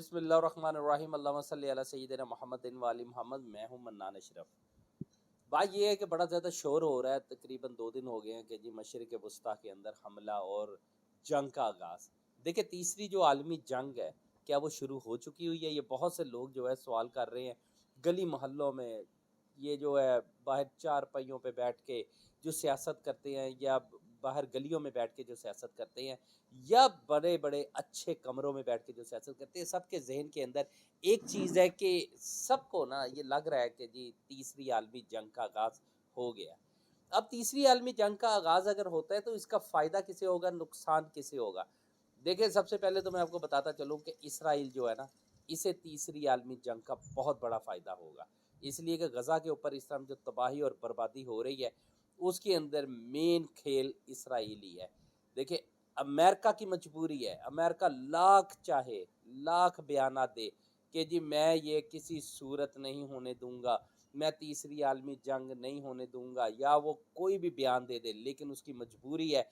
بسم اللہ الرحمن الرحیم، اللہم صلی علی سیدنا محمد و علی محمد۔ میں ہوں منان اشرف۔ بات یہ ہے کہ بڑا زیادہ شور ہو رہا ہے، تقریباً 2 دن ہو گئے ہیں کہ جی مشرق وسطیٰ کے اندر حملہ اور جنگ کا آغاز۔ دیکھیں تیسری جو عالمی جنگ ہے کیا وہ شروع ہو چکی ہوئی ہے؟ یہ بہت سے لوگ جو ہے سوال کر رہے ہیں گلی محلوں میں، یہ جو ہے باہر چار پہیوں پہ بیٹھ کے جو سیاست کرتے ہیں یا باہر گلیوں میں بیٹھ کے جو سیاست کرتے ہیں یا بڑے بڑے اچھے کمروں میں بیٹھ کے جو سیاست کرتے ہیں، سب کے ذہن کے اندر ایک چیز ہے کہ سب کو نا یہ لگ رہا ہے کہ جی تیسری عالمی جنگ کا آغاز ہو گیا۔ اب تیسری عالمی جنگ کا آغاز اگر ہوتا ہے تو اس کا فائدہ کسے ہوگا، نقصان کسے ہوگا؟ دیکھیں سب سے پہلے تو میں آپ کو بتاتا چلوں کہ اسرائیل جو ہے نا، اسے تیسری عالمی جنگ کا بہت بڑا فائدہ ہوگا، اس لیے کہ غزہ کے اوپر اس طرح جو تباہی اور بربادی ہو رہی ہے اس کے اندر مین کھیل اسرائیلی ہے۔ دیکھیں امریکہ کی مجبوری ہے، امریکہ لاکھ چاہے لاکھ بیانات دے کہ جی میں یہ کسی صورت نہیں ہونے دوں گا، میں تیسری عالمی جنگ نہیں ہونے دوں گا، یا وہ کوئی بھی بیان دے دے، لیکن اس کی مجبوری ہے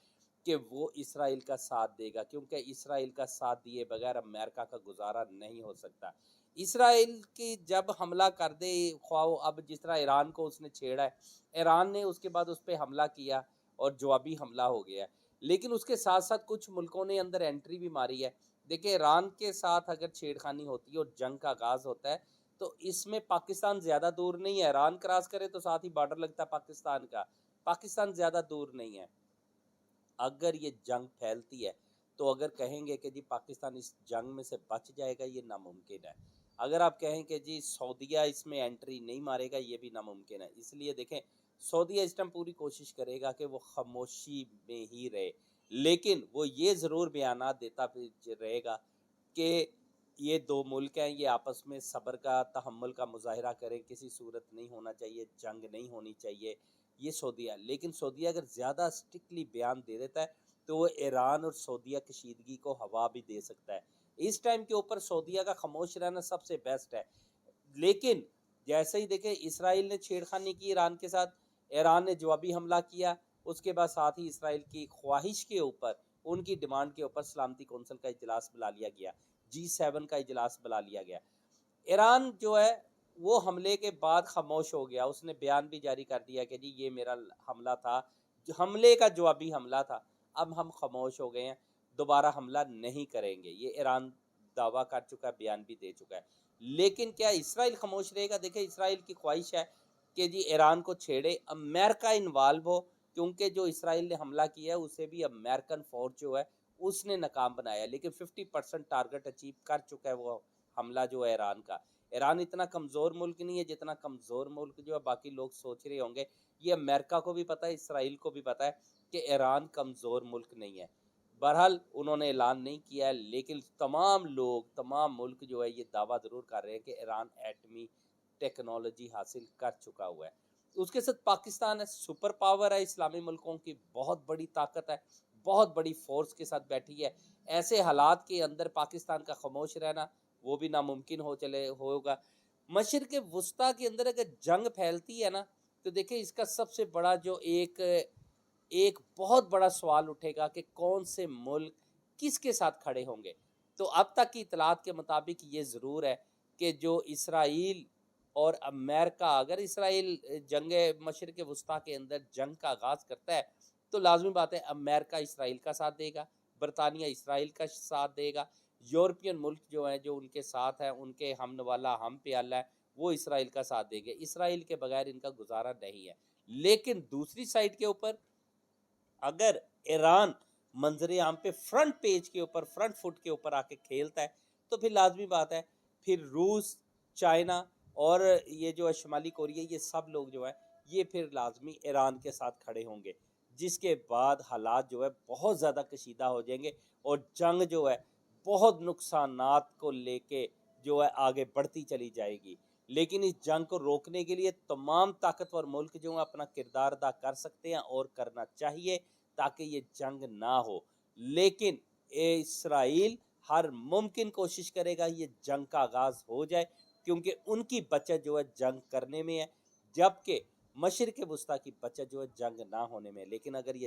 کہ وہ اسرائیل کا ساتھ دے گا، کیونکہ اسرائیل کا ساتھ دیے بغیر امریکہ کا گزارا نہیں ہو سکتا۔ اسرائیل کی جب حملہ کر دے، خواہ اب جس طرح ایران کو اس نے چھیڑا ہے، ایران نے اس کے بعد اس پہ حملہ کیا اور جوابی حملہ ہو گیا ہے، لیکن اس کے ساتھ ساتھ کچھ ملکوں نے اندر انٹری بھی ماری ہے۔ دیکھیں ایران کے ساتھ اگر چھیڑخانی ہوتی ہے اور جنگ کا آغاز ہوتا ہے تو اس میں پاکستان زیادہ دور نہیں ہے، ایران کراس کرے تو ساتھ ہی بارڈر لگتا ہے پاکستان کا، پاکستان زیادہ دور نہیں ہے۔ اگر یہ جنگ پھیلتی ہے تو اگر کہیں گے کہ جی پاکستان اس جنگ میں سے بچ جائے گا، یہ ناممکن ہے۔ اگر آپ کہیں کہ جی سعودیہ اس میں انٹری نہیں مارے گا، یہ بھی ناممکن ہے۔ اس لیے دیکھیں سعودیہ اس ٹائم پوری کوشش کرے گا کہ وہ خاموشی میں ہی رہے، لیکن وہ یہ ضرور بیانات دیتا رہے گا کہ یہ 2 ملک ہیں، یہ آپس میں صبر کا تحمل کا مظاہرہ کریں، کسی صورت نہیں ہونا چاہیے، جنگ نہیں ہونی چاہیے، یہ سعودیہ۔ لیکن سعودیہ اگر زیادہ اسٹرکٹلی بیان دے دیتا ہے تو وہ ایران اور سعودیہ کشیدگی کو ہوا بھی دے سکتا ہے۔ اس ٹائم کے اوپر سعودیہ کا خاموش رہنا سب سے بیسٹ ہے۔ لیکن جیسے ہی دیکھیں اسرائیل نے چھیڑخانی کی ایران کے ساتھ، ایران نے جوابی حملہ کیا، اس کے بعد ساتھ ہی اسرائیل کی خواہش کے اوپر، ان کی ڈیمانڈ کے اوپر سلامتی کونسل کا اجلاس بلا لیا گیا، G7 کا اجلاس بلا لیا گیا۔ ایران جو ہے وہ حملے کے بعد خاموش ہو گیا، اس نے بیان بھی جاری کر دیا کہ جی یہ میرا حملہ تھا، جو حملے کا جوابی حملہ تھا، اب ہم خاموش ہو گئے ہیں، دوبارہ حملہ نہیں کریں گے، یہ ایران دعویٰ کر چکا ہے، بیان بھی دے چکا ہے۔ لیکن کیا اسرائیل خاموش رہے گا؟ دیکھیں اسرائیل کی خواہش ہے کہ جی ایران کو چھیڑے، امریکہ انوالو ہو، کیونکہ جو اسرائیل نے حملہ کیا ہے اسے بھی امریکن فورس جو ہے اس نے ناکام بنایا، لیکن 50% ٹارگٹ اچیو کر چکا ہے وہ حملہ جو ہے ایران کا۔ ایران اتنا کمزور ملک نہیں ہے جتنا کمزور ملک جو ہے باقی لوگ سوچ رہے ہوں گے، یہ امریکہ کو بھی پتہ ہے، اسرائیل کو بھی پتہ ہے کہ ایران کمزور ملک نہیں ہے۔ بہرحال انہوں نے اعلان نہیں کیا ہے، لیکن تمام لوگ، تمام ملک جو ہے یہ دعویٰ ضرور کر رہے ہیں کہ ایران ایٹمی ٹیکنالوجی حاصل کر چکا ہوا ہے۔ اس کے ساتھ پاکستان ہے، سپر پاور ہے، اسلامی ملکوں کی بہت بڑی طاقت ہے، بہت بڑی فورس کے ساتھ بیٹھی ہے۔ ایسے حالات کے اندر پاکستان کا خاموش رہنا وہ بھی ناممکن ہوگا۔ مشرق وسطیٰ کے اندر اگر جنگ پھیلتی ہے نا تو دیکھیں اس کا سب سے بڑا جو ایک بہت بڑا سوال اٹھے گا کہ کون سے ملک کس کے ساتھ کھڑے ہوں گے۔ تو اب تک کی اطلاعات کے مطابق یہ ضرور ہے کہ جو اسرائیل اور امریکہ، اگر اسرائیل جنگ مشرق وسطیٰ کے اندر جنگ کا آغاز کرتا ہے تو لازمی بات ہے امریکہ اسرائیل کا ساتھ دے گا، برطانیہ اسرائیل کا ساتھ دے گا، یورپین ملک جو ہیں جو ان کے ساتھ ہیں، ان کے ہم نوالا ہم پیالہ ہے، وہ اسرائیل کا ساتھ دے گے۔ اسرائیل کے بغیر ان کا گزارا نہیں ہے۔ لیکن دوسری سائڈ کے اوپر اگر ایران منظر عام پہ فرنٹ پیج کے اوپر، فرنٹ فٹ کے اوپر آ کے کھیلتا ہے تو پھر لازمی بات ہے پھر روس، چائنا اور یہ جو ہے شمالی کوریا، یہ سب لوگ جو ہے یہ پھر لازمی ایران کے ساتھ کھڑے ہوں گے، جس کے بعد حالات جو ہے بہت زیادہ کشیدہ ہو جائیں گے اور جنگ جو ہے بہت نقصانات کو لے کے جو ہے آگے بڑھتی چلی جائے گی۔ لیکن اس جنگ کو روکنے کے لیے تمام طاقتور ملک جو ہیں اپنا کردار ادا کر سکتے ہیں اور کرنا چاہیے تاکہ یہ جنگ نہ ہو۔ لیکن اسرائیل ہر ممکن کوشش کرے گا یہ جنگ کا آغاز ہو جائے، کیونکہ ان کی بچت جو ہے جنگ کرنے میں ہے، جبکہ مشرق وسطیٰ کی بچت جو ہے جنگ نہ ہونے میں۔ لیکن اگر یہ